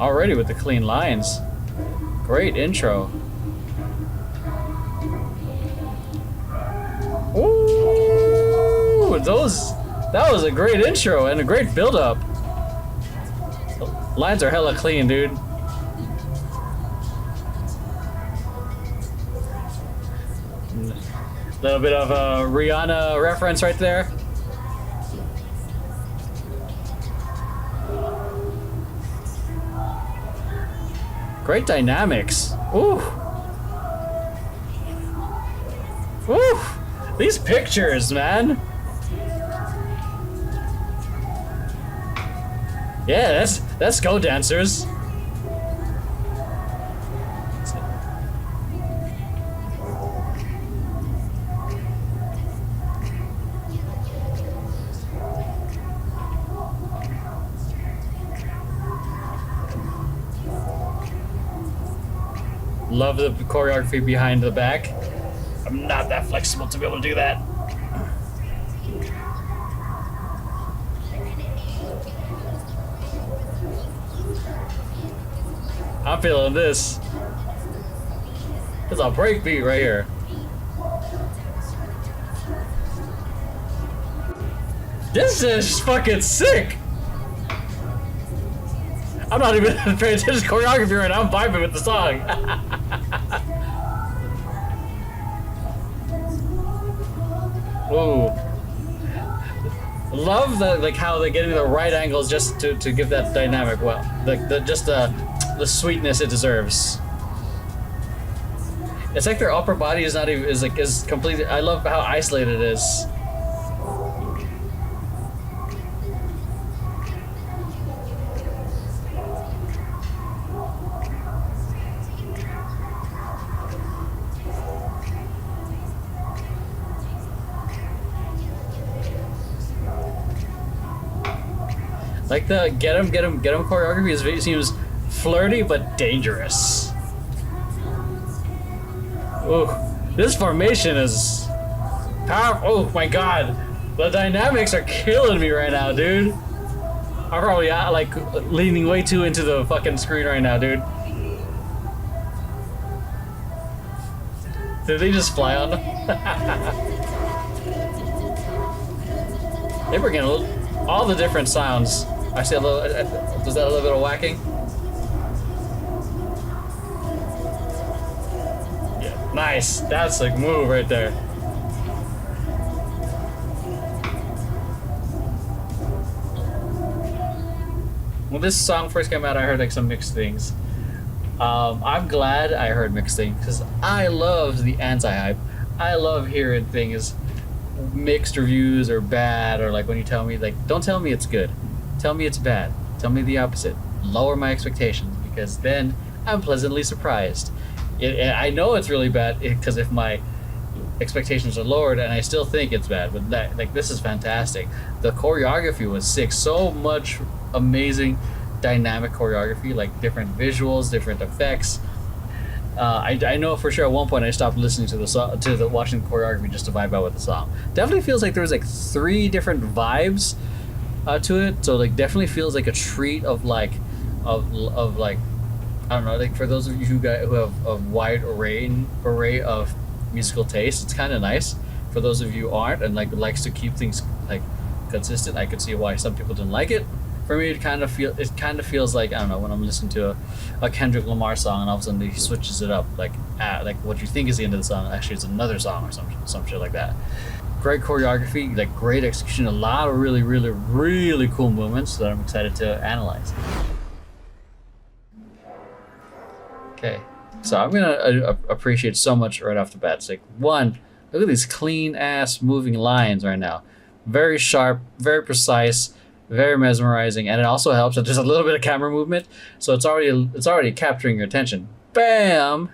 Already with the clean lines. Great intro. Ooh, that was a great intro and a great build-up. Lines are hella clean, dude. Little bit of a Rihanna reference right there. Great dynamics. Ooh. Ooh. These pictures, man. Yeah, that's go dancers. Love the choreography behind the back. I'm not that flexible to be able to do that. I'm feeling this. It's a break beat right here. This is fucking sick. I'm not even paying attention to choreography right now. I'm vibing with the song. Ooh. Love the like how they're getting the right angles just to give that dynamic well. The sweetness it deserves. It's like their upper body is not even is completely. I love how isolated it is. Like the get him choreography seems flirty but dangerous. Ooh, this formation is powerful. Oh my god, the dynamics are killing me right now, dude. I'm probably like leaning way too into the fucking screen right now, dude. Did they just fly on them? They bring in all the different sounds. I see a little. Was that a little bit of whacking? Yeah, nice. That's a move right there. When this song first came out, I heard like some mixed things. I'm glad I heard mixed things because I love the anti-hype. I love hearing things, mixed reviews or bad, or like when you tell me like, don't tell me it's good. Tell me it's bad. Tell me the opposite. Lower my expectations because then I'm pleasantly surprised. I know it's really bad because if my expectations are lowered and I still think it's bad, but this is fantastic. The choreography was sick. So much amazing dynamic choreography, like different visuals, different effects. I know for sure at one point I stopped listening to the song, watching the choreography just to vibe out with the song. Definitely feels like there was like 3 different vibes to it, so like definitely feels like a treat of like like I don't know, like for those of you who have a wide array of musical taste, it's kind of nice. For those of you who aren't and like likes to keep things like consistent, I could see why some people didn't like it. For me, it kind of feels like, I don't know, when I'm listening to a Kendrick Lamar song and all of a sudden he switches it up, like what you think is the end of the song actually is another song or some shit like that. Great choreography, like great execution, a lot of really, really, really cool movements that I'm excited to analyze. Okay, so I'm gonna appreciate so much right off the bat. It's like, one, look at these clean ass moving lines right now. Very sharp, very precise, very mesmerizing, and it also helps that there's a little bit of camera movement, so it's already capturing your attention. Bam!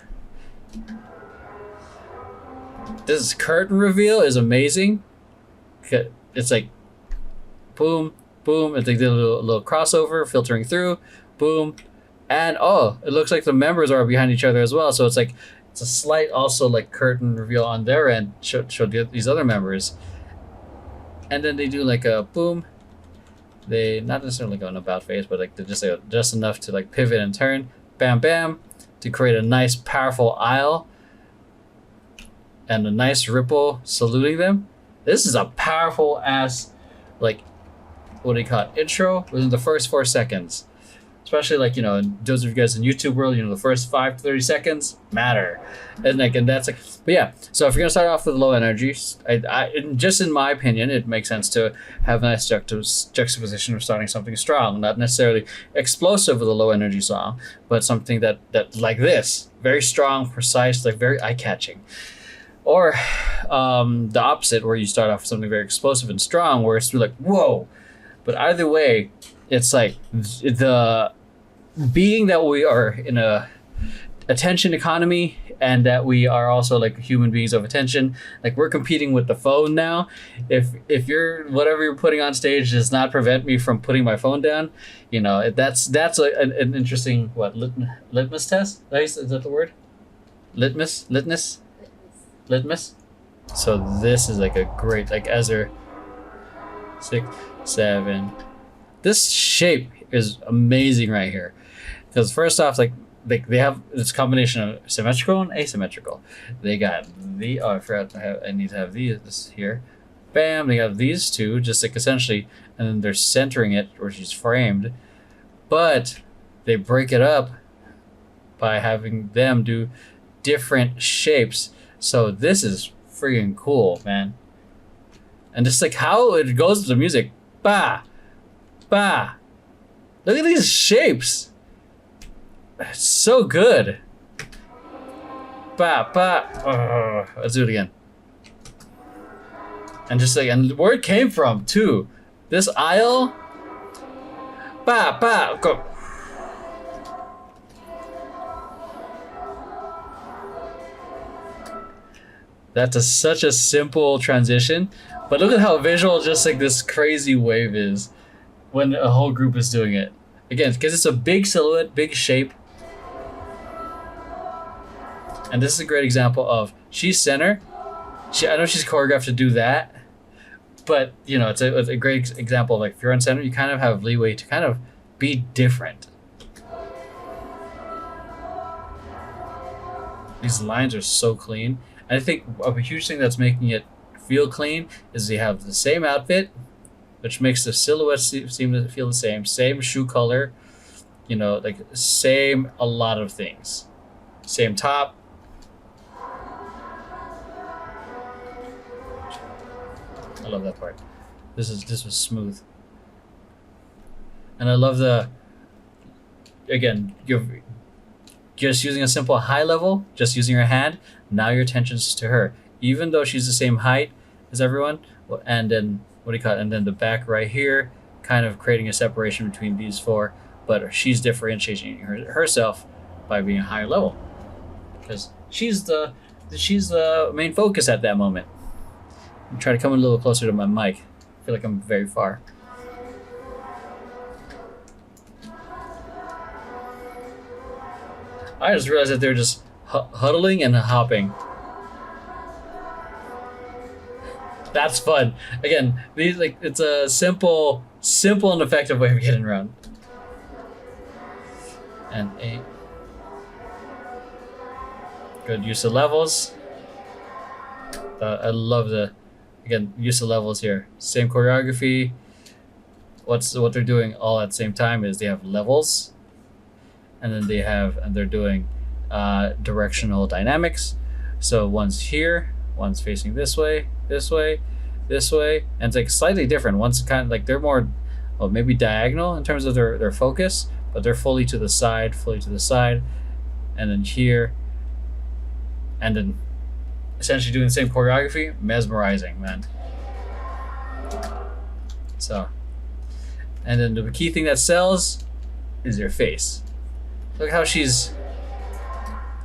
This curtain reveal is amazing. It's like boom, boom, and they did a little crossover, filtering through, boom, and oh, it looks like the members are behind each other as well. So it's like it's a slight also like curtain reveal on their end, show these other members, and then they do like a boom, They not necessarily go in about phase, but like they're just enough to like pivot and turn, bam bam, to create a nice powerful aisle and a nice ripple saluting them. This is a powerful ass, like, what do you call it, intro within the first 4 seconds. Especially like, you know, those of you guys in YouTube world, you know, the first 5 to 30 seconds matter. And like, and that's like, but yeah, so if you're gonna start off with low energy, just in my opinion, it makes sense to have a nice juxtaposition of starting something strong, not necessarily explosive with a low energy song, but something that like this, very strong, precise, like very eye-catching. Or the opposite, where you start off with something very explosive and strong, where it's like, whoa. But either way, it's like the being that we are in a attention economy, and that we are also like human beings of attention. Like, we're competing with the phone now. If you're, whatever you're putting on stage does not prevent me from putting my phone down, you know, that's an interesting litmus test. Is that the word? Litmus. So this is like a great, like, as they're 6, 7. This shape is amazing right here, because first off, like they have this combination of symmetrical and asymmetrical. They got I forgot I need to have this here. Bam, they have these two, just like essentially, and then they're centering it where she's framed, but they break it up by having them do different shapes. So this is freaking cool, man. And just like how it goes with the music. Bah! Bah! Look at these shapes. It's so good. Bah, bah. Let's do it again. And just like, and where it came from too. This aisle. Bah, bah, go. That's such a simple transition, but look at how visual just like this crazy wave is when a whole group is doing it. Again, because it's a big silhouette, big shape. And this is a great example of, she's center. I know she's choreographed to do that, but you know, it's a great example of, like, if you're on center, you kind of have leeway to kind of be different. These lines are so clean. I think a huge thing that's making it feel clean is they have the same outfit, which makes the silhouette seem to feel the same shoe color, you know, like same a lot of things. Same top. I love that part. This was smooth. And I love again, you're just using a simple high level, just using your hand. Now your attention's to her, even though she's the same height as everyone. And then what do you call it? And then the back right here, kind of creating a separation between these four. But she's differentiating herself by being a higher level, because she's the main focus at that moment. I'm trying to come a little closer to my mic. I feel like I'm very far. I just realized that they're just huddling and hopping. That's fun. Again, these, like, it's a simple and effective way of getting around. And 8. Good use of levels. I love the, again, use of levels here. Same choreography. What they're doing all at the same time is they have levels, and then they're doing directional dynamics. So one's here, one's facing this way, this way, this way, and it's like slightly different. One's kind of like, they're more, well, maybe diagonal in terms of their focus, but they're fully to the side, and then here, and then essentially doing the same choreography. Mesmerizing, man. So, and then the key thing that sells is your face. Look how she's,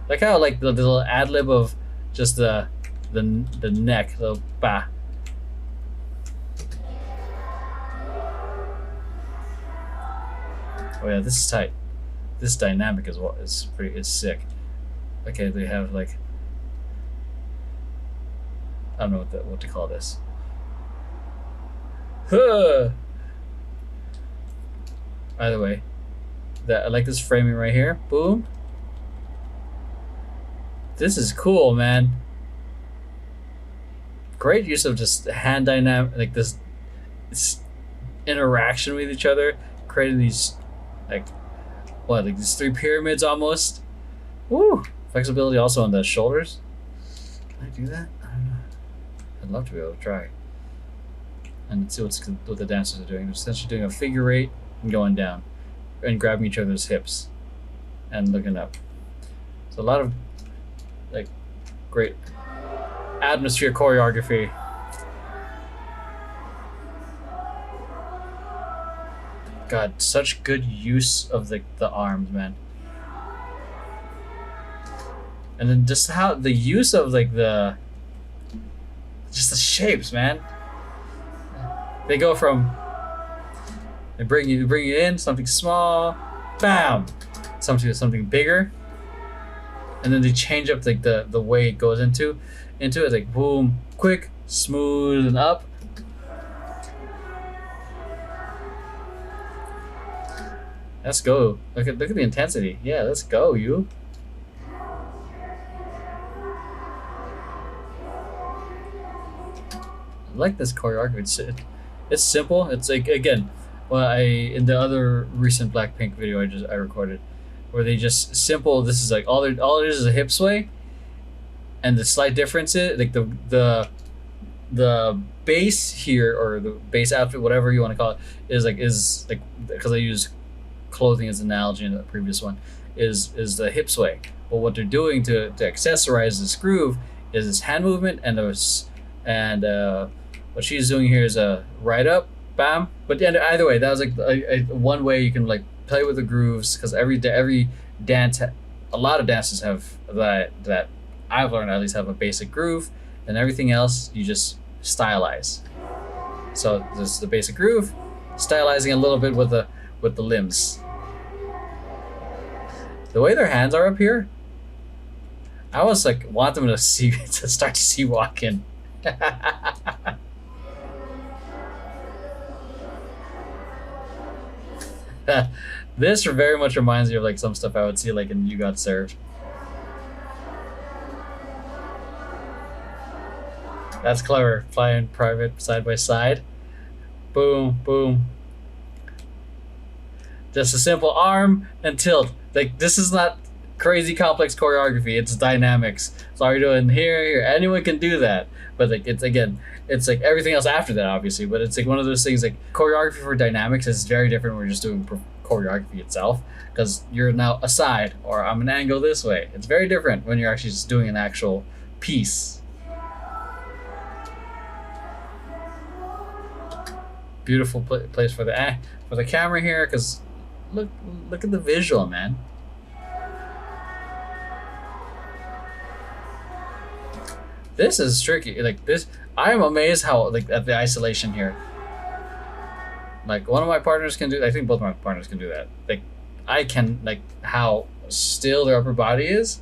like how, like, the little ad lib of just the neck, the ba. Oh yeah, this is tight. This dynamic is sick. Okay, they have, like, I don't know what to call this. Huh. By the way, that I like this framing right here. Boom. This is cool, man. Great use of just hand dynamic, like this interaction with each other, creating these like like these 3 pyramids almost. Woo! Flexibility also on the shoulders. Can I do that? I don't know. I'd love to be able to try. And see what the dancers are doing. They're essentially doing a figure 8 and going down, and grabbing each other's hips, and looking up. So a lot of like great atmosphere choreography. God, such good use of the arms, man. And then just how the use of like just the shapes, man. They go from they bring you in something small, bam, something bigger, and then they change up like the way it goes into it, like boom, quick, smooth, and up. Let's go. Look at the intensity. Yeah, let's go, you. I like this choreography. It's simple. It's like, again, in the other recent Blackpink video I recorded, where they just simple. This is like all it is a hip sway, and the slight difference is like the base here, or the base outfit, whatever you want to call it, is like because I use clothing as an analogy in the previous one, is the hip sway. But what they're doing to accessorize this groove is this hand movement and what she's doing here is a right up, bam. But either way, that was like one way you can like play with the grooves, because every dance, a lot of dances have that I've learned at least have a basic groove, and everything else you just stylize. So this is the basic groove, stylizing a little bit with the limbs. The way their hands are up here, I was like want them to start to see walking. This very much reminds me of like some stuff I would see like in You Got Served. That's clever. Flying private side by side. Boom, boom. Just a simple arm and tilt. Like, this is not crazy complex choreography. It's dynamics. So all you're doing here, anyone can do that. But like, it's like everything else after that, obviously. But it's like one of those things, like choreography for dynamics is very different when we're just doing choreography itself, because you're now a side, or I'm an angle this way. It's very different when you're actually just doing an actual piece. Beautiful place for the camera here, because look at the visual, man. This is tricky. Like this, I am amazed how like at the isolation here. Like one of my partners can do. I think both my partners can do that. Like I can, like how still their upper body is.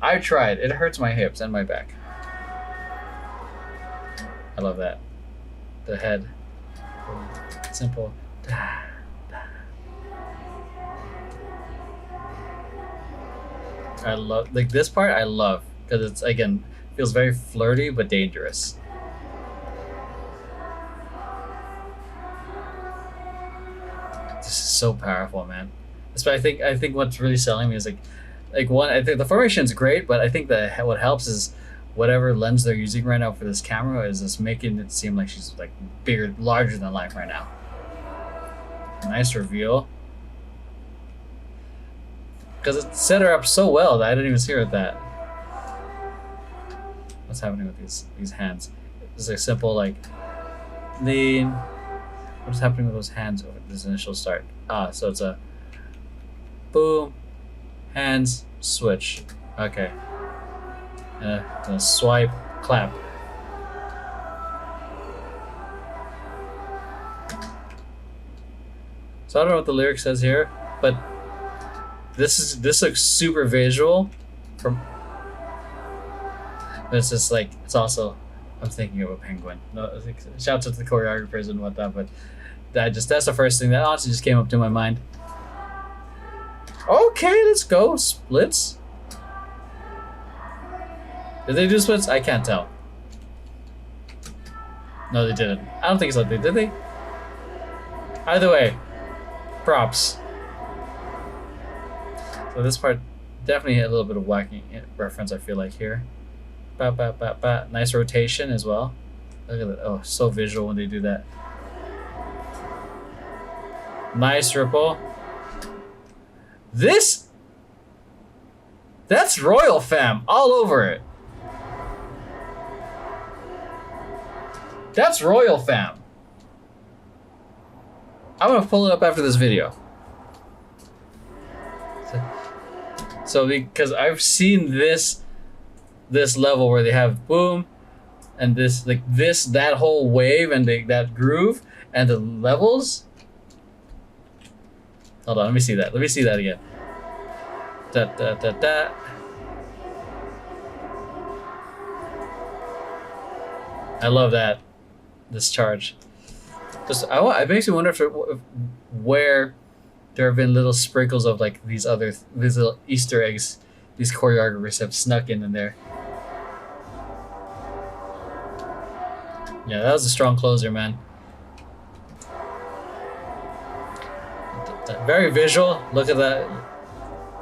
I tried. It hurts my hips and my back. I love that. The head. Simple. I love like this part. I love because it's again feels very flirty but dangerous. This is so powerful, man. But I think what's really selling me is like one. I think the formation's great, but I think that what helps is whatever lens they're using right now for this camera is just making it seem like she's like bigger, larger than life right now. Nice reveal. Because it set her up so well that I didn't even see her at that. What's happening with these hands? This is a simple like lean. What's happening with those hands over this initial start? So it's a boom, hands, switch. Okay. And a swipe, clap. So I don't know what the lyric says here, but this looks super visual but it's just like, it's also, I'm thinking of a penguin. No, shouts out to the choreographers and whatnot, but that's the first thing that honestly just came up to my mind. Okay, let's go. Splits. Did they do splits? I can't tell. No, they didn't. I don't think so. Did they? Either way, props. So this part definitely had a little bit of wacky reference, I feel like, here. Ba, ba, ba, ba. Nice rotation as well. Look at that. Oh, so visual when they do that. Nice ripple. That's Royal Fam all over it. That's Royal Fam. I'm gonna pull it up after this video. So because I've seen this level where they have boom and that whole wave and that groove and the levels. Hold on, let me see that. Let me see that again. Da da da da. I love that. This charge. I makes me wonder if where there have been little sprinkles of like these little Easter eggs these choreographers have snuck in there. Yeah, that was a strong closer, man. Very visual. Look at that.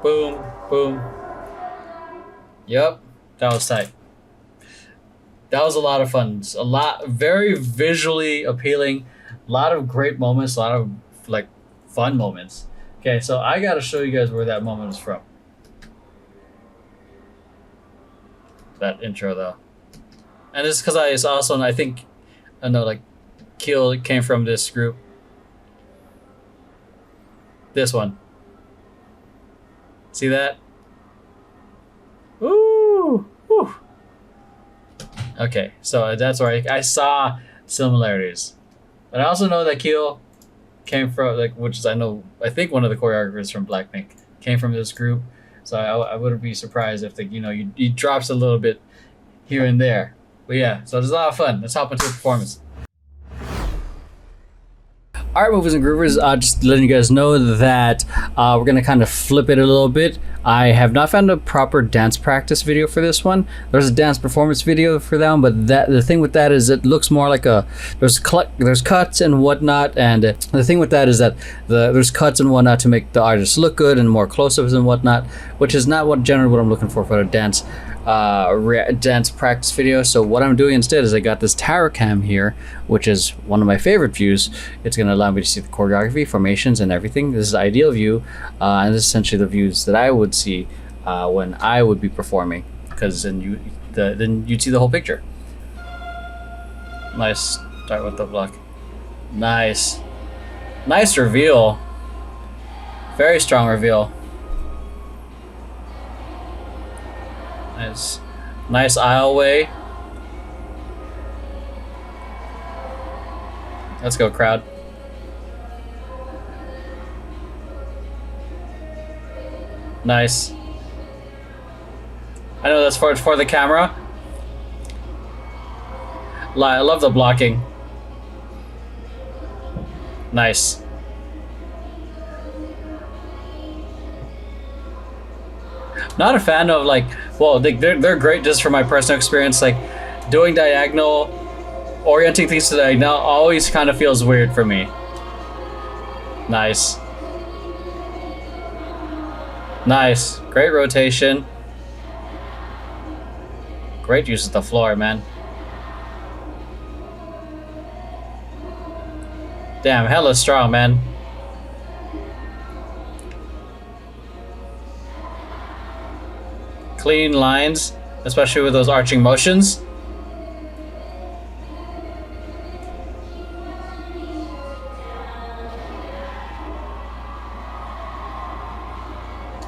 Boom, boom. Yep, that was tight. That was a lot of fun. Very visually appealing. A lot of great moments. A lot of like fun moments. Okay, so I gotta show you guys where that moment was from. That intro though, and it's because I think like Keel came from this group. This one. See that? Ooh, woo. Okay, so that's where I saw similarities. But I also know that Keel came from which is I think one of the choreographers from Blackpink came from this group. So I wouldn't be surprised if he drops a little bit here and there. But yeah, so there's a lot of fun. Let's hop into the performance. All right, movers and groovers, just letting you guys know that we're going to kind of flip it a little bit. I have not found a proper dance practice video for this one. There's a dance performance video for them, but the thing with that is it looks more like there's cuts and whatnot, and the thing with that is that there's cuts and whatnot to make the artist look good and more close-ups and whatnot, which is not generally what I'm looking for a dance practice video. So what I'm doing instead is I got this tower cam here, which is one of my favorite views. It's going to allow me to see the choreography, formations, and everything. This is the ideal view, and this is essentially the views that I would see when I would be performing, because then you'd see the whole picture. Nice. Start with the block. Nice reveal. Very strong reveal. Nice aisleway. Let's go, crowd. Nice. I know that's for the camera. I love the blocking. Nice. Not a fan of they're great just from my personal experience. Like doing diagonal, orienting things to diagonal always kind of feels weird for me. Nice. Nice. Great rotation. Great use of the floor, man. Damn, hella strong, man. Clean lines, especially with those arching motions.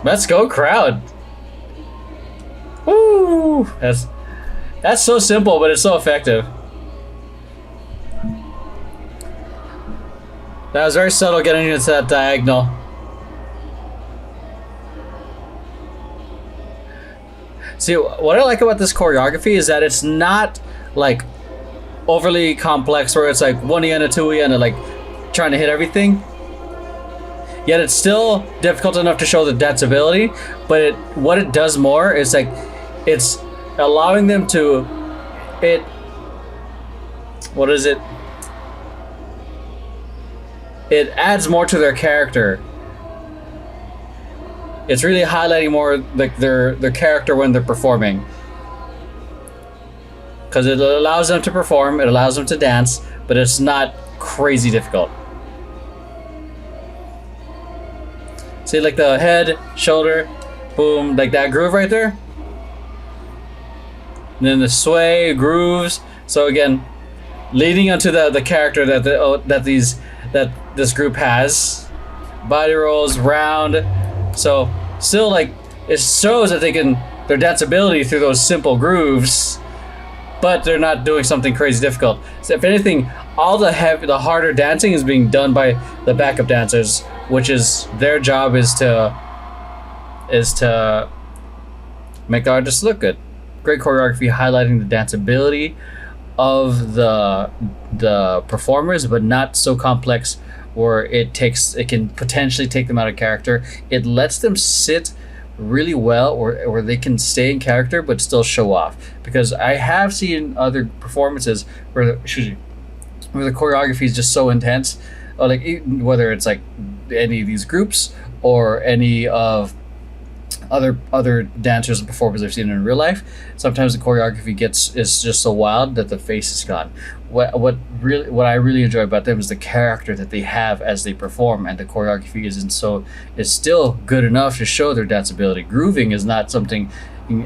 Let's go, crowd. Woo! That's so simple, but it's so effective. That was very subtle getting into that diagonal. See, what I like about this choreography is that it's not like overly complex where it's like 1E and a 2E and a like trying to hit everything. Yet it's still difficult enough to show the danceability, but what it does more is like it's allowing them to what is it? It adds more to their character. It's really highlighting more like their character when they're performing. Because it allows them to perform, it allows them to dance, but it's not crazy difficult. See, like the head, shoulder, boom, like that groove right there. And then the sway, grooves. So again, leading onto the character that this group has. Body rolls, round. So still like it shows that their danceability through those simple grooves, but they're not doing something crazy difficult. So if anything, all the harder dancing is being done by the backup dancers, which is their job is to make the artists look good. Great choreography highlighting the danceability of the performers, but not so complex where it can potentially take them out of character. It lets them sit really well, or they can stay in character but still show off. Because I have seen other performances where the choreography is just so intense, or like whether it's like any of these groups or any of other dancers and performers I've seen in real life. Sometimes the choreography is just so wild that the face is gone. What I really enjoy about them is the character that they have as they perform, and the choreography is still good enough to show their danceability. Grooving is not something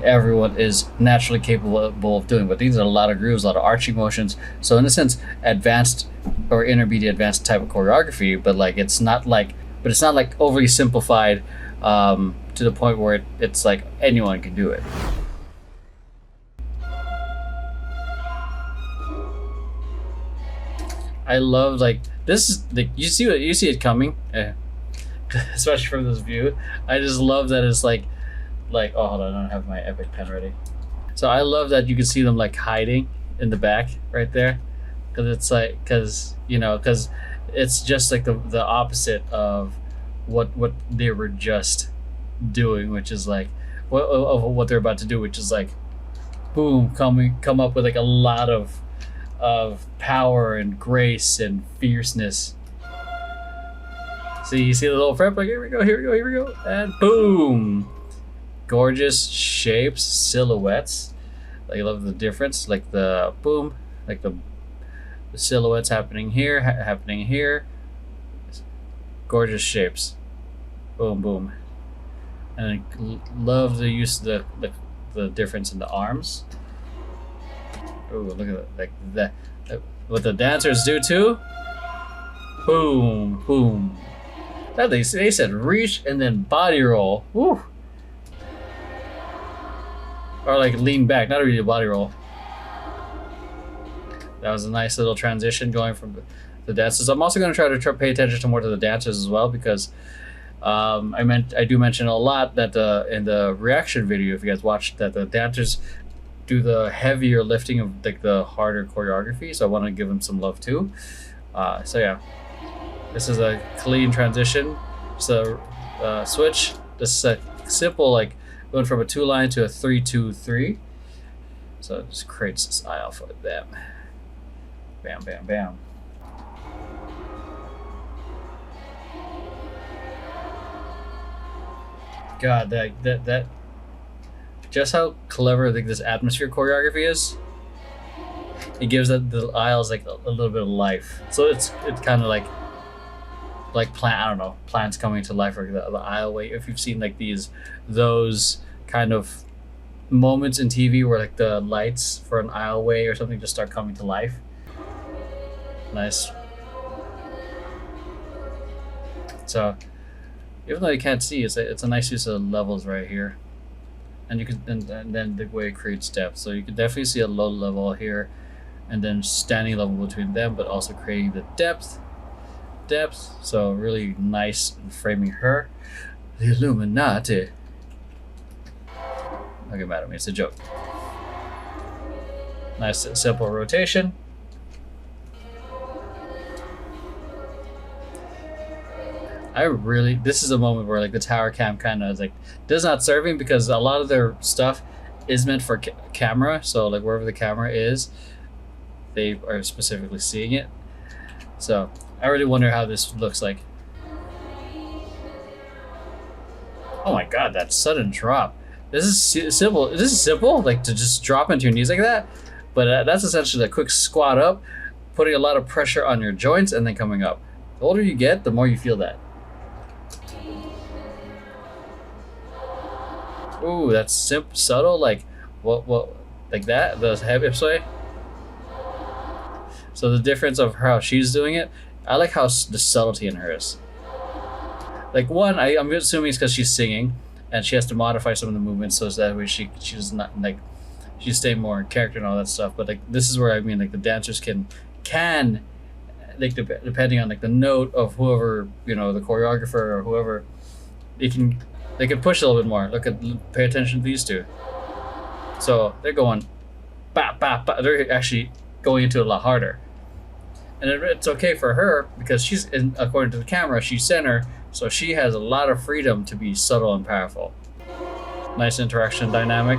everyone is naturally capable of doing, but these are a lot of grooves, a lot of arching motions. So in a sense, advanced or intermediate advanced type of choreography, but it's not like overly simplified to the point where it's like anyone can do it. I love this is you see it coming, especially from this view. I just love that it's like oh, hold on, I don't have my epic pen ready. So I love that you can see them hiding in the back right there, because it's just the opposite of what they were just doing, which is what they're about to do, which is boom, come up with a lot of power and grace and fierceness. See, you see the little prep, here we go, and boom, gorgeous shapes, silhouettes. I love the difference, the boom, the silhouettes happening here, gorgeous shapes, boom, boom. And I love the use of the difference in the arms. Oh, look at that! What the dancers do too. Boom, boom. That they said reach and then body roll. Woo. Or lean back, not really a body roll. That was a nice little transition going from the dancers. I'm also going to try to pay attention more to the dancers as well, because I do mention a lot that in the reaction video, if you guys watched, that the dancers do the heavier lifting of the harder choreography, so I want to give them some love too. So yeah, this is a clean transition. Just a switch. This is a simple going from a 2-line to a 3-2-3. So it just creates this aisle for them. Bam, bam, bam. God, that just how clever this atmosphere choreography is. It gives the aisles a little bit of life. So it's kind of like plants coming to life, or the aisleway. If you've seen those kind of moments in TV where the lights for an aisleway or something just start coming to life. Nice. So even though you can't see, it's a nice use of levels right here, and you can and then the way it creates depth. So you can definitely see a low level here, and then standing level between them, but also creating the depth. So really nice in framing her, the Illuminati. Don't get mad at me, it's a joke. Nice simple rotation. This is a moment where like the tower cam kind of like does not serve me, because a lot of their stuff is meant for camera. So like wherever the camera is, they are specifically seeing it. So I really wonder how this looks like. Oh my god, that sudden drop. This is simple. This is simple, like to just drop into your knees like that. But that's essentially a quick squat up, putting a lot of pressure on your joints and then coming up. The older you get, the more you feel that. Ooh, that's subtle, like what, like that, the hip sway. So the difference of how she's doing it, I like how the subtlety in hers. Like one, I'm assuming it's because she's singing, and she has to modify some of the movements so that way she's not like she's staying more in character and all that stuff. But like this is where I mean like the dancers can like depending on like the note of whoever, you know, the choreographer or whoever, they can push a little bit more. Pay attention to these two. So they're going, bah, bah, bah. They're actually going into it a lot harder. And it's okay for her because she's according to the camera, she's center, so she has a lot of freedom to be subtle and powerful. Nice interaction dynamic.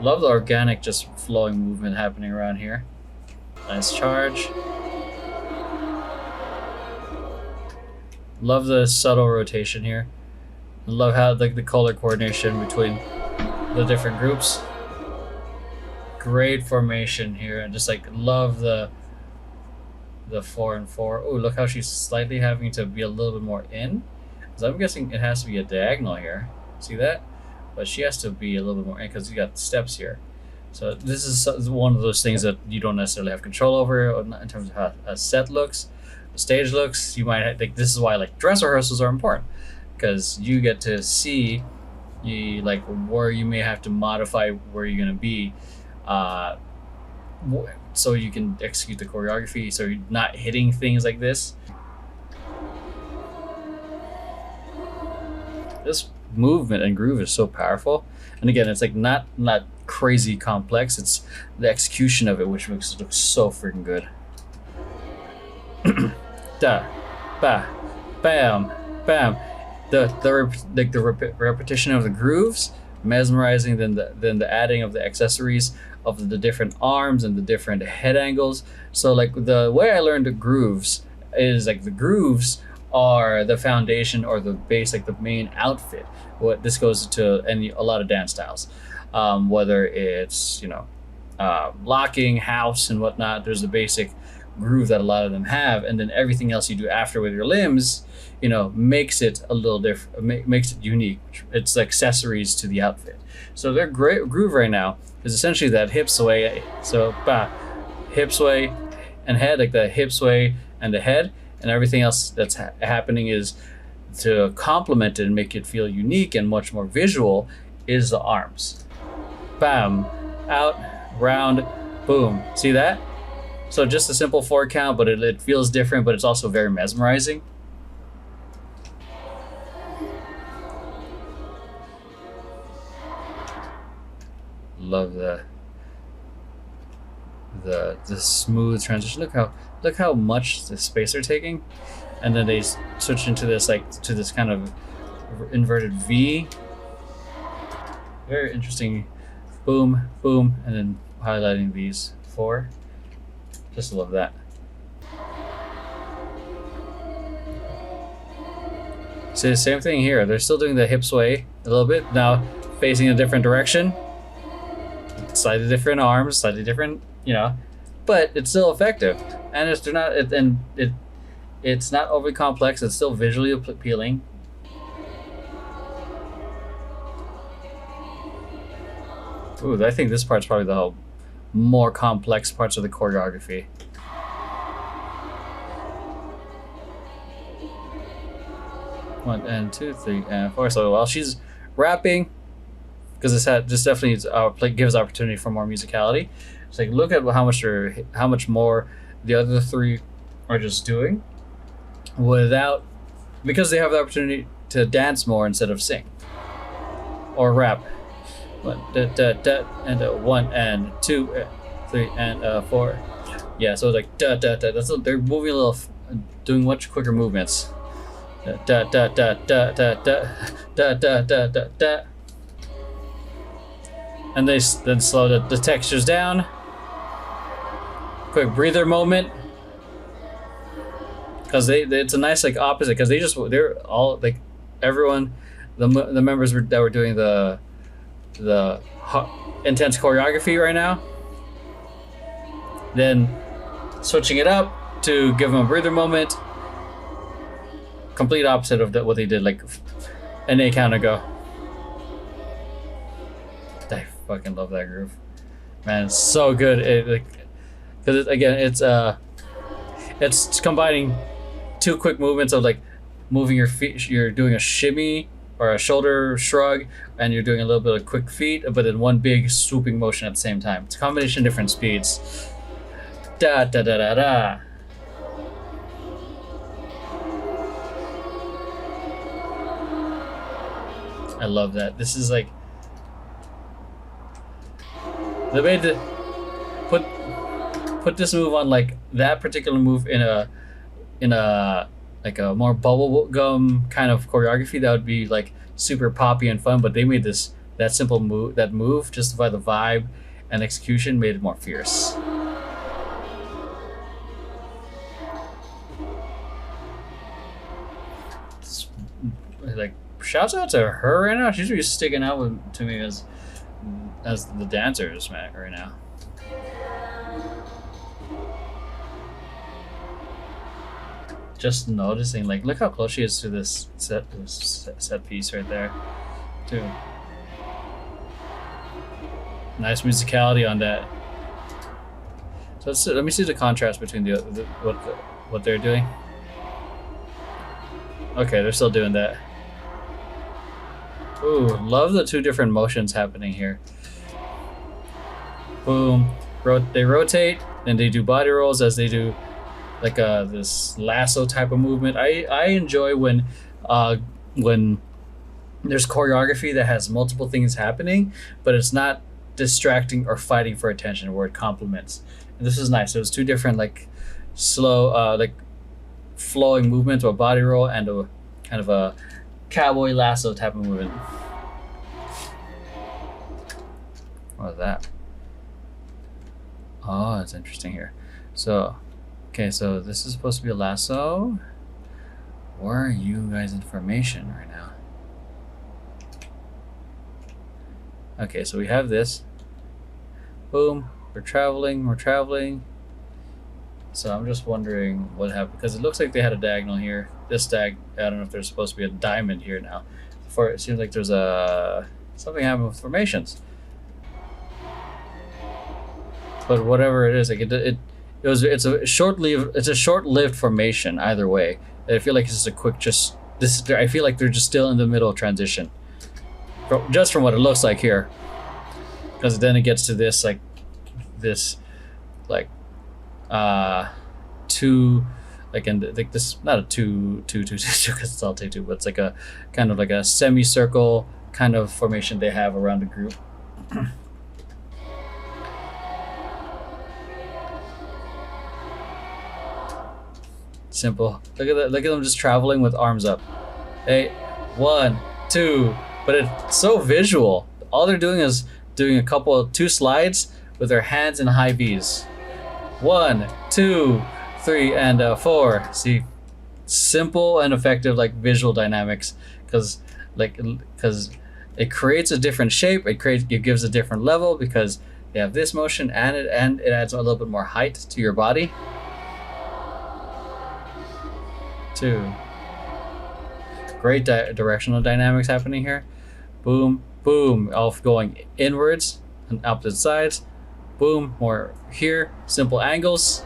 Love the organic, just flowing movement happening around here. Nice charge. Love the subtle rotation here. Love how like the color coordination between the different groups. Great formation here, and just like love the 4 and 4. Oh, look how she's slightly having to be a little bit more in. So I'm guessing it has to be a diagonal here. See that? But she has to be a little bit more in because you got steps here. So this is one of those things that you don't necessarily have control over in terms of how a set looks, the stage looks. You might think this is why like dress rehearsals are important, because you get to see like where you may have to modify where you're gonna be, so you can execute the choreography. So you're not hitting things like this. This movement and groove is so powerful, and again, it's like not crazy complex. It's the execution of it which makes it look so freaking good. Da, ba, bam, bam. The repetition of the grooves, mesmerizing. Then the adding of the accessories of the different arms and the different head angles. So like the way I learned the grooves is like the grooves are the foundation or the base, like the main outfit. What this goes to a lot of dance styles, whether it's, you know, locking, house, and whatnot. There's the basic groove that a lot of them have, and then everything else you do after with your limbs, you know, makes it a little different, makes it unique. It's accessories to the outfit. So their great groove right now is essentially that hip sway. So hip sway and head, like the hip sway and the head, and everything else that's happening is to complement it and make it feel unique and much more visual is the arms. Bam, out, round, boom. See that? So just a simple 4 count, but it feels different, but it's also very mesmerizing. Love the smooth transition. Look how much the space they're taking, and then they switch into this to this kind of inverted V. Very interesting. Boom, boom, and then highlighting these 4. Just love that. See the same thing here. They're still doing the hip sway a little bit now, facing a different direction. Slightly different arms, slightly different, you know, but it's still effective, and it's not overly complex. It's still visually appealing. Ooh, I think this part's probably the more complex parts of the choreography. One and 2, 3 and 4. So while she's rapping, because this definitely gives opportunity for more musicality. It's like look at how much more the other 3 are just doing, because they have the opportunity to dance more instead of sing or rap. 1 da, da, da, and 1 and 2 3 and 4. Yeah, so like da da da. They're moving a little doing much quicker movements. Da da da da da da da da da da da. And they then slow the textures down. Quick breather moment. Because it's a nice like opposite. Because they're all like everyone, the members that were doing the intense choreography right now. Then switching it up to give them a breather moment. Complete opposite of what they did like an 8 count ago. I fucking love that groove, man. It's so good. Because it's combining 2 quick movements of like moving your feet. You're doing a shimmy or a shoulder shrug, and you're doing a little bit of quick feet, but then 1 big swooping motion at the same time. It's a combination of different speeds. Da da da da da. I love that. This is like the way to put this move on, like that particular move in a like a more bubblegum kind of choreography that would be like super poppy and fun, but they made that simple move just by the vibe and execution made it more fierce. It's, like, shouts out to her right now. She's really sticking out to me as the dancers, man, right now. Just noticing, like, look how close she is to this set piece right there, too. Nice musicality on that. So let me see the contrast between what they're doing. Okay, they're still doing that. Ooh, love the 2 different motions happening here. Boom, they rotate, and they do body rolls as they do like this lasso type of movement. I enjoy when there's choreography that has multiple things happening, but it's not distracting or fighting for attention, where it complements. And this is nice. It was 2 different like slow like flowing movements, a body roll and a kind of a cowboy lasso type of movement. What was that? Oh, it's interesting here. So, okay, so this is supposed to be a lasso. Where are you guys' information right now? Okay, so we have this. Boom, we're traveling. So I'm just wondering what happened, because it looks like they had a diagonal here. This I don't know if there's supposed to be a diamond here now. Before it seems like there's something happened with formations. But whatever it is, like it's a short-lived formation either way. I feel like it's just a quick I feel like they're just still in the middle of transition. Just from what it looks like here. Because then it gets to this two, like, and like this, not a two because it's all take 2, but it's like a kind of like a semicircle kind of formation they have around the group. Simple. Look at that. Look at them just traveling with arms up. Hey, 1, 2. But it's so visual. All they're doing is doing 2 slides with their hands in high V's. 1, 2, 3, and 4. See, simple and effective, like visual dynamics, because it creates a different shape. It gives a different level because you have this motion, and it adds a little bit more height to your body. 2. Great directional dynamics happening here. Boom, boom, all going inwards and opposite sides. Boom, more here, simple angles.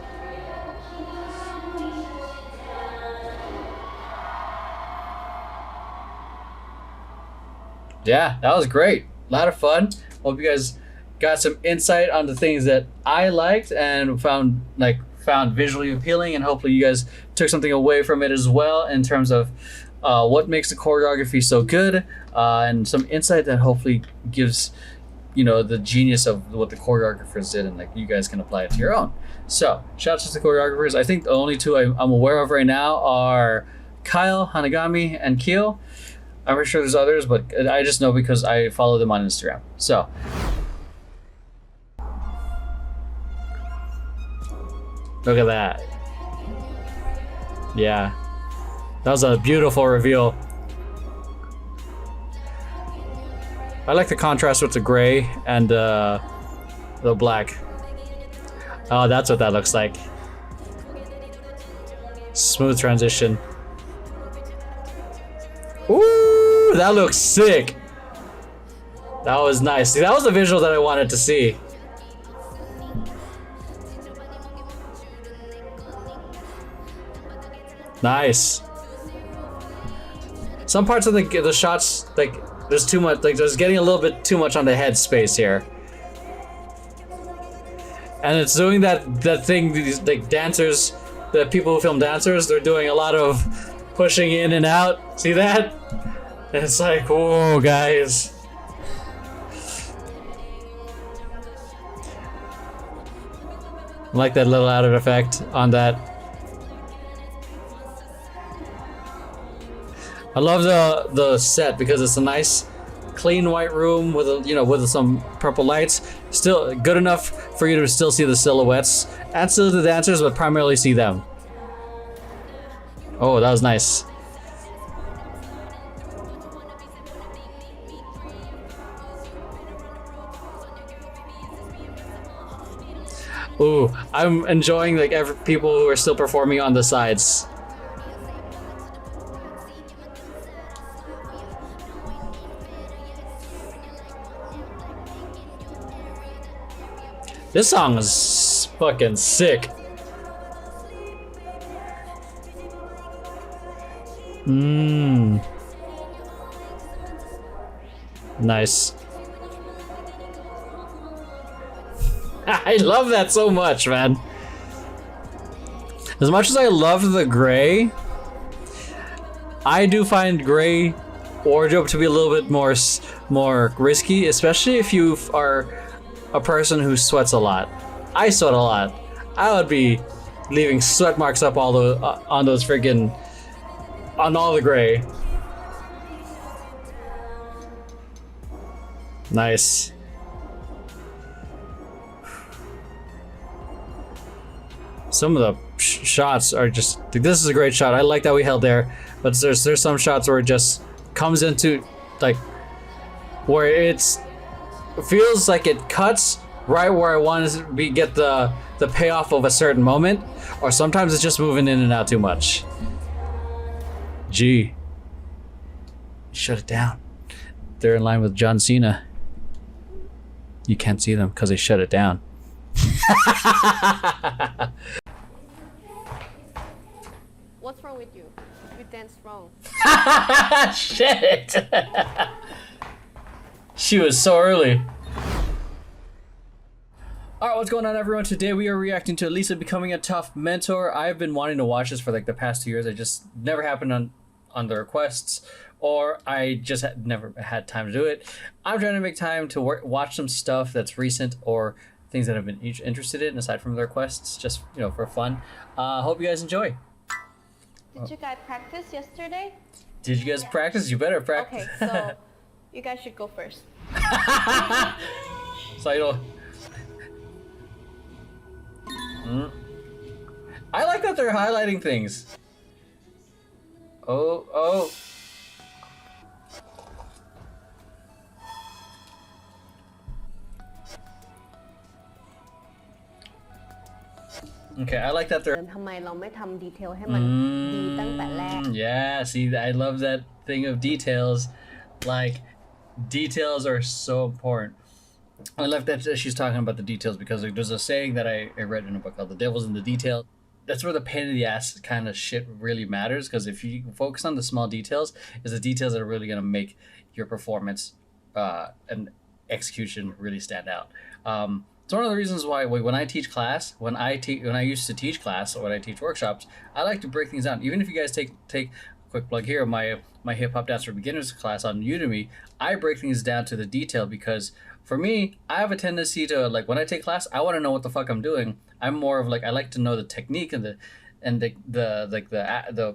Yeah, that was great. A lot of fun. Hope you guys got some insight on the things that I liked and found visually appealing, and hopefully you guys took something away from it as well in terms of what makes the choreography so good, and some insight that hopefully gives you know, the genius of what the choreographers did, and like you guys can apply it to your own. So shout out to the choreographers. I think the only two I'm aware of right now are Kyle Hanagami and Kyo. I'm pretty sure there's others, but I just know because I follow them on Instagram. So look at that. Yeah, that was a beautiful reveal. I like the contrast with the gray and the black. Oh, that's what that looks like. Smooth transition. Ooh, that looks sick. That was nice. See, that was the visual that I wanted to see. Nice. Some parts of the shots, like, there's too much, like, there's getting a little bit too much on the head space here. And it's doing that thing, these, like, dancers, the people who film dancers, they're doing a lot of pushing in and out. See that? It's like, whoa, guys. I like that little added effect on that. I love the set because it's a nice, clean white room with a, you know, with some purple lights. Still good enough for you to still see the silhouettes and still the dancers, but primarily see them. Oh, that was nice. Ooh, I'm enjoying like people who are still performing on the sides. This song is fucking sick. Nice. I love that so much, man. As much as I love the gray, I do find gray wardrobe to be a little bit more risky, especially if you are a person who sweats a lot. I sweat a lot. I would be leaving sweat marks up all the on those freaking on all the gray. Nice. Some of the shots are just like, this is a great shot. I like that we held there, but there's some shots where it just comes into like where it feels like it cuts right where I want to get the payoff of a certain moment, or sometimes it's just moving in and out too much. Gee, shut it down. They're in line with John Cena. You can't see them because they shut it down. What's wrong with you? You danced wrong. Shit. She was so early. Alright, what's going on, everyone? Today we are reacting to Lisa becoming a tough mentor. I've been wanting to watch this for like the past 2 years. It just never happened on the requests, or I just never had time to do it. I'm trying to make time to watch some stuff that's recent or things that I've been interested in aside from the requests, just, you know, for fun. Hope you guys enjoy. Did you guys practice yesterday? Did you guys practice? You better practice. Okay, so you guys should go first. So you know. I like that they're highlighting things. Oh. Okay, I like that they're. ทำไมเราไม่ทำดีเทลให้มันดีตั้งแต่แรก Yeah, see, I love that thing of details. Like, details are so important. I love that she's talking about the details because there's a saying that I read in a book called "The Devil's in the Detail." That's where the pain in the ass kind of shit really matters, because if you focus on the small details, it's the details that are really gonna make your performance and execution really stand out. It's one of the reasons why when I teach class, when I used to teach class or when I teach workshops, I like to break things down. Even if you guys take a quick plug here, my hip hop dance for beginners class on Udemy, I break things down to the detail because For me, I have a tendency to like when I take class, I want to know what the fuck I'm doing. I'm more of like I like to know the technique and the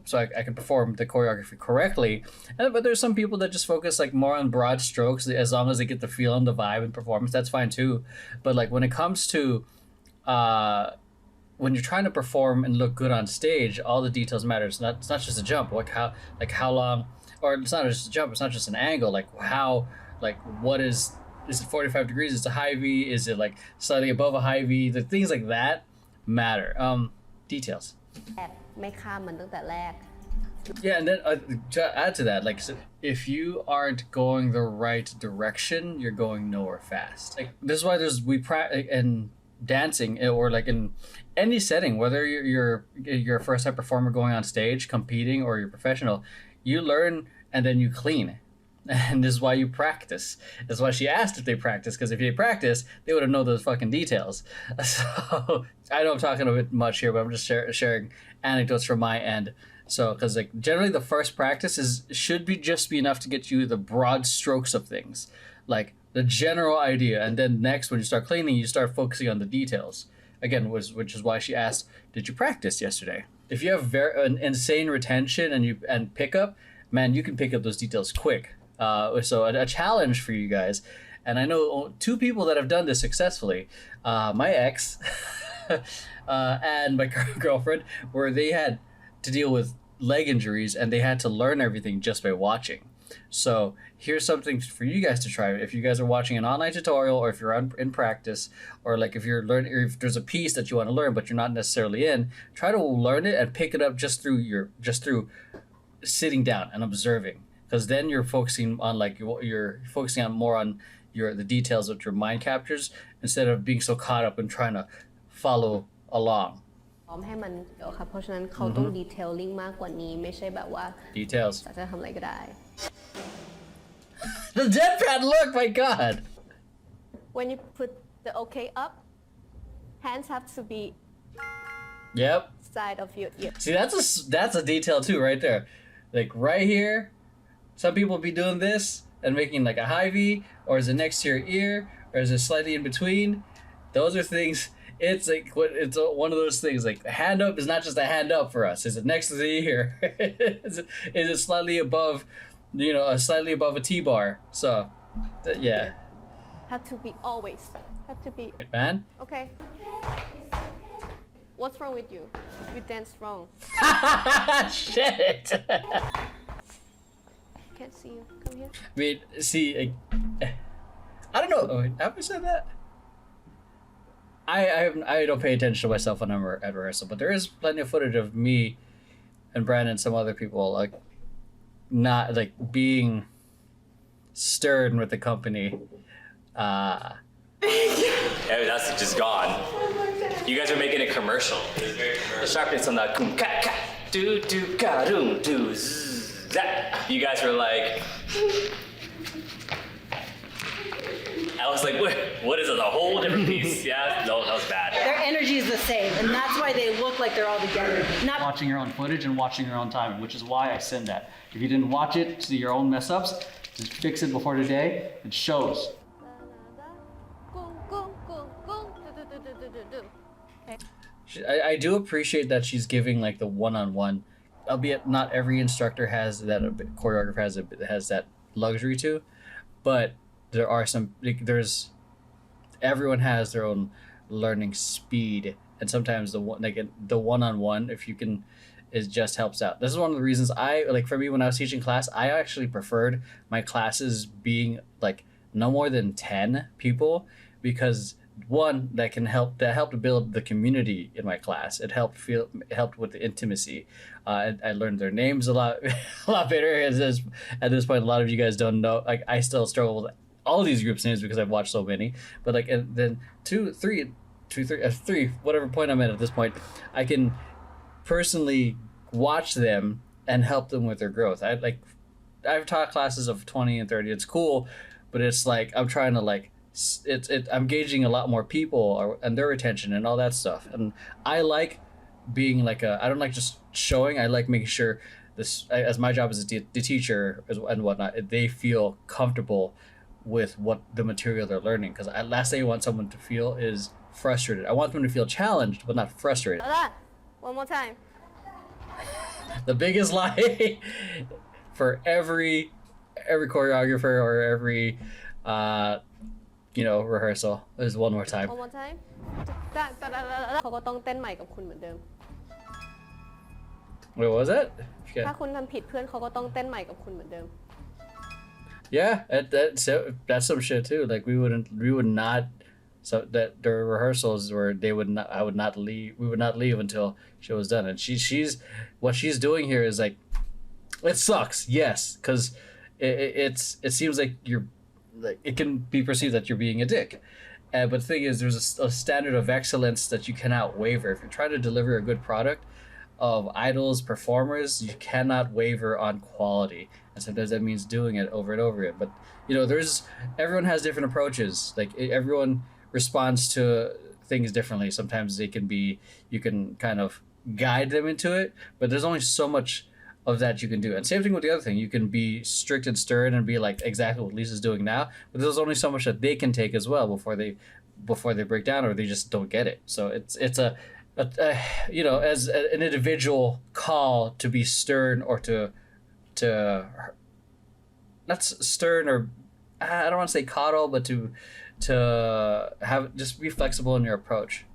so I can perform the choreography correctly. But there's some people that just focus like more on broad strokes. As long as they get the feel and the vibe and performance, that's fine too. But like when it comes to when you're trying to perform and look good on stage, all the details matter. It's not just a jump. Like how long, or it's not just a jump. It's not just an angle. Like how, like what is it 45 degrees? Is it a high V? Is it like slightly above a high V? The things like that matter. Details. ไม่ข้ามมันตั้งแต่แรก Yeah, and then to add to that, like so if you aren't going the right direction, you're going nowhere fast. Like this is why we practice in dancing or like in any setting, whether you're a first time performer going on stage, competing, or you're professional, you learn and then you clean. And this is why you practice. That's why she asked if they practice, because if they practice, they would have known those fucking details. So I know I'm talking a bit much here, but I'm just sharing anecdotes from my end. So, because like generally the first practice should be enough to get you the broad strokes of things, like the general idea, and then next when you start cleaning, you start focusing on the details. Again, which is why she asked, "Did you practice yesterday?" If you have an insane retention and pickup, man, you can pick up those details quick. So a challenge for you guys, and I know two people that have done this successfully, my ex and my current girlfriend, where they had to deal with leg injuries and they had to learn everything just by watching. So here's something for you guys to try. If you guys are watching an online tutorial, or if you're in practice, or like if you're learning, or if there's a piece that you want to learn but you're not necessarily in, try to learn it and pick it up just through sitting down and observing. Because then you're focusing on like you're focusing on more on the details that your mind captures, instead of being so caught up in trying to follow along. พร้อมให้มันเดี๋ยวครับเพราะฉะนั้นเขาต้องดีเทลลิ่งมากกว่านี้ไม่ใช่แบบว่า details จะทำอะไรก็ได้ The deadpan look, my god. When you put the okay up, hands have to be Yep. side of your ear. See, that's a detail too, right there. Like right here, some people be doing this and making like a high V, or is it next to your ear, or is it slightly in between? Those are things. It's like one of those things. Like a hand up is not just a hand up for us. Is it next to the ear? is it slightly above, slightly above a T-bar? So, yeah. Have to be always. Have to be. Man. Okay. What's wrong with you? You dance wrong. Shit. Can't see you. Come here. Wait, see, I don't know. Oh, have I said that? I don't pay attention to myself when I'm at rehearsal, but there is plenty of footage of me and Brandon and some other people like not like being stern with the company. That's just gone. You guys are making a commercial. The sharpness on that do ka doom do that. You guys were like, I was like, what is it? A whole different piece? Yeah, no, that was bad. Their energy is the same, and that's why they look like they're all together. Not Watching your own footage and watching your own timing, which is why I send that. If you didn't watch it, see your own mess ups, just fix it before today. It shows. I do appreciate that she's giving like the one-on-one, albeit not every instructor has that, choreographer has that luxury to, but there are some, everyone has their own learning speed, and sometimes the one-on-one, if you can, it just helps out. This is one of the reasons for me, when I was teaching class, I actually preferred my classes being like no more than 10 people, because one, that helped to build the community in my class. It helped with the intimacy. I learned their names a lot better. At this point, a lot of you guys don't know. Like I still struggle with all these groups' names because I've watched so many. But like, and then three, whatever point I'm at this point, I can personally watch them and help them with their growth. I've taught classes of 20 and 30. It's cool, but it's like I'm trying to like. I'm gauging a lot more people and their attention and all that stuff, and I like being like I don't like just showing. I like making sure as my job as the teacher and whatnot, they feel comfortable with what the material they're learning. Because last thing I want someone to feel is frustrated. I want them to feel challenged, but not frustrated. One more time. The biggest lie for every choreographer or every rehearsal is one more time. One more time. เขาก็ต้องเต้นใหม่กับคุณเหมือนเดิม Wait, what was that? ถ้าคุณทำผิดเพื่อนเขาก็ต้องเต้นใหม่กับคุณเหมือนเดิม Yeah, that's some shit too. Like we would not. So that the rehearsals where we would not leave until she was done. And she's what she's doing here is like, it sucks, yes, because it seems like it can be perceived that you're being a dick. But the thing is, there's a standard of excellence that you cannot waver. If you're trying to deliver a good product of idols, performers, you cannot waver on quality. And sometimes that means doing it over and over again. But everyone has different approaches. Like everyone responds to things differently. Sometimes you can kind of guide them into it, but there's only so much of that you can do. And same thing with the other thing. You can be strict and stern and be like exactly what Lisa's doing now, but there's only so much that they can take as well before they break down or they just don't get it. So it's a as an individual call to be stern or to not stern, or I don't want to say coddle, but to have just be flexible in your approach.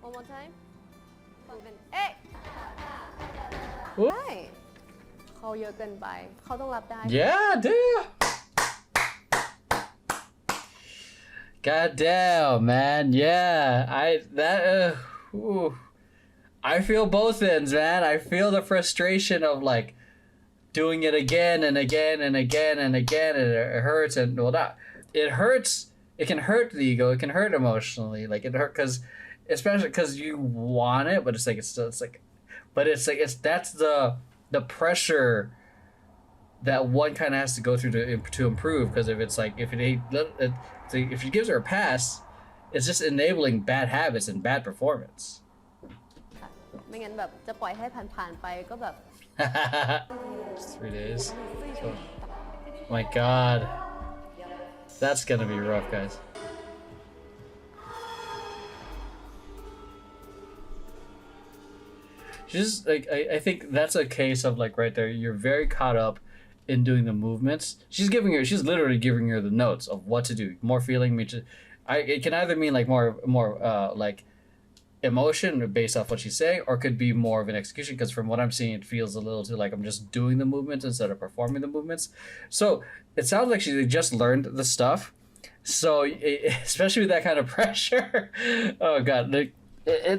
One more time. เอ๊ะได้เขาเยอะเกินไปเขาต้องรับได้ Yeah, dude. God damn, man. Yeah, I feel both ends, man. I feel the frustration of like doing it again and again and again and again, and it hurts. And well, it hurts. It can hurt the ego. It can hurt emotionally. Like it hurt especially because you want it, but it's that's the pressure that one kind of has to go through to improve. Because if he gives her a pass, it's just enabling bad habits and bad performance. ไม่งั้นแบบจะปล่อยให้ผ่านๆไปก็แบบ 3 days. My God, that's gonna be rough, guys. She's like, I think that's a case of like right there. You're very caught up in doing the movements. She's literally giving her the notes of what to do. More feeling, it can either mean like more like emotion based off what she's saying, or could be more of an execution, because from what I'm seeing it feels a little too like I'm just doing the movements instead of performing the movements. So it sounds like she just learned the stuff, so especially with that kind of pressure, oh God, like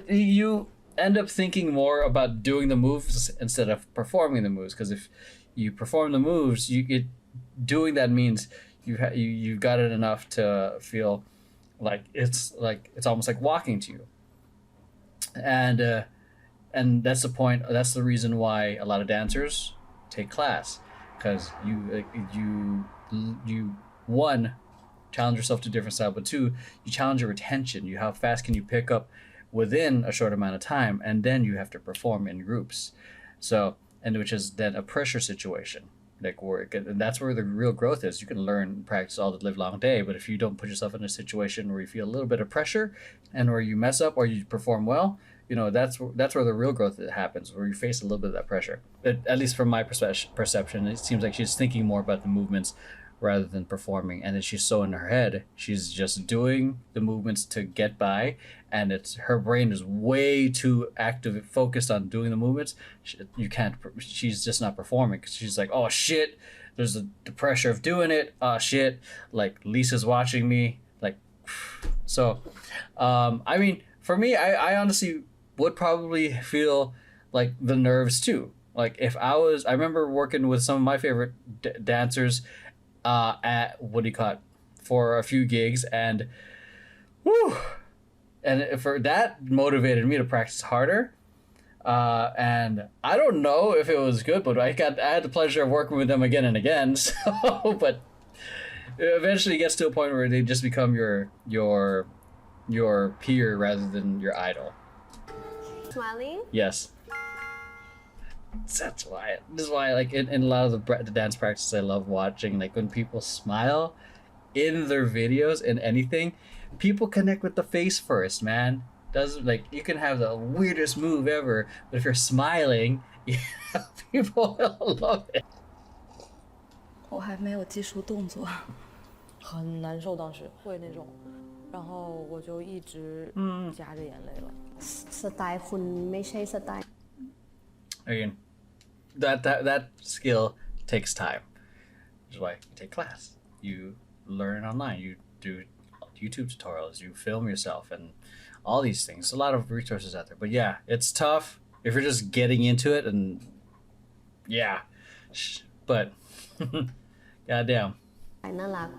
you end up thinking more about doing the moves instead of performing the moves, because if you perform the moves, doing that means you've got it enough to feel like it's almost like walking to you. And that's the point. That's the reason why a lot of dancers take class, because you one, challenge yourself to a different style, but two, you challenge your retention. How fast can you pick up within a short amount of time, and then you have to perform in groups. So, and which is then a pressure situation. Like and that's where the real growth is. You can learn and practice all the live long day, but if you don't put yourself in a situation where you feel a little bit of pressure and where you mess up or you perform well, that's where the real growth happens, where you face a little bit of that pressure. But at least from my perception, it seems like she's thinking more about the movements rather than performing, and then she's so in her head, she's just doing the movements to get by, and her brain is way too active, focused on doing the movements. She's just not performing, because she's like, oh shit, there's the pressure of doing it, oh shit, like Lisa's watching me, like. So I mean, for me, I honestly would probably feel like the nerves too. Like if I remember working with some of my favorite dancers at for a few gigs, and for that motivated me to practice harder. And I don't know if it was good, but I had the pleasure of working with them again and again. So, but it eventually gets to a point where they just become your peer rather than your idol. smiling. Yes. That's why. This is why, like in a lot of the dance practices, I love watching. Like when people smile in their videos in anything, people connect with the face first, man. Doesn't like you can have the weirdest move ever, but if you're smiling, people will love it. 我还没有记熟动作，很难受，当时会那种，然后我就一直夹着眼泪了。สไตล์คุณไม่ใช่สไตล์ Again, that skill takes time. Which is why you take class. You learn online. You do YouTube tutorials. You film yourself and all these things. A lot of resources out there. But yeah, it's tough if you're just getting into it and yeah. But goddamn. น่ารัก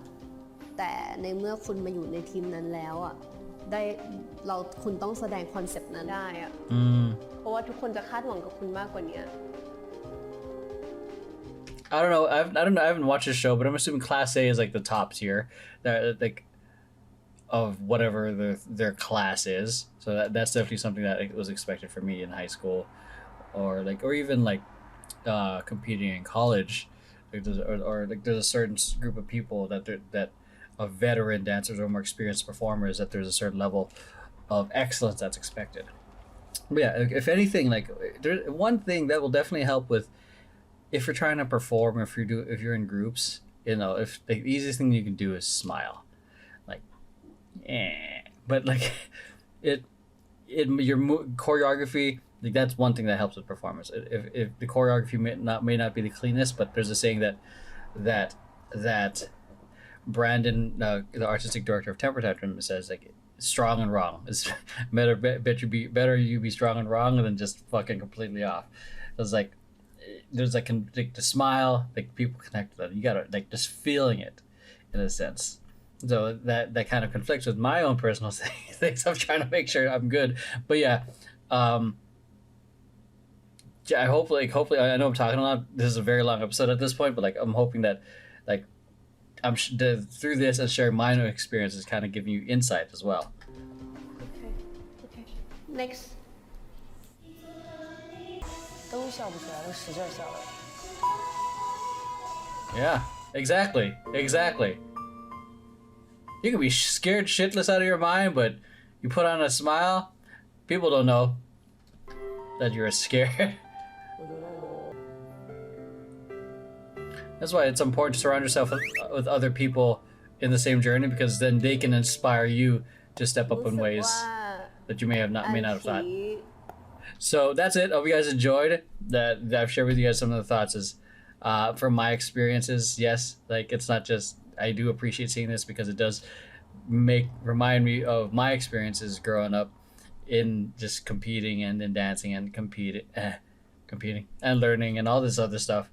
แต่ในเมื่อคุณมาอยู่ในทีมนั้นแล้วอ่ะคุณต้องแสดงคอนเซปต์นั้นได้อ่ะเพราะว่าทุกคนจะคาดหวังกับคุณมากกว่านี้ I don't know. I haven't watched the show, but I'm assuming Class A is like the top tier, that like of whatever their class is. So that's definitely something that was expected for me in high school, or even competing in college. Like there's a certain group of people that of veteran dancers or more experienced performers that there's a certain level of excellence that's expected. But yeah, if anything, like there's one thing that will definitely help with. If you're trying to perform, if you're in groups, if the easiest thing you can do is smile, like, but like, your choreography, like that's one thing that helps with performance. If the choreography may not be the cleanest, but there's a saying that Brandon, the artistic director of Temper Tantrum, says like strong and wrong. It's better you be strong and wrong than just fucking completely off. It's like. There's like the smile, like people connect with that. You gotta like just feeling it, in a sense. So that kind of conflicts with my own personal things. I'm trying to make sure I'm good, but yeah, I hopefully I know I'm talking a lot. This is a very long episode at this point, but like I'm hoping that like through this and sharing my own experiences, kind of giving you insight as well. Okay. Next. 都笑不出来，都使劲笑了。 Yeah, exactly. You can be scared shitless out of your mind, but you put on a smile, people don't know that you're scared. That's why it's important to surround yourself with other people in the same journey, because then they can inspire you to step up in ways that you may not have thought. So that's it. Hope you guys enjoyed that I've shared with you guys some of the thoughts from my experiences. Yes, like it's not just, I do appreciate seeing this because it does remind me of my experiences growing up in just competing and in dancing and competing and learning and all this other stuff.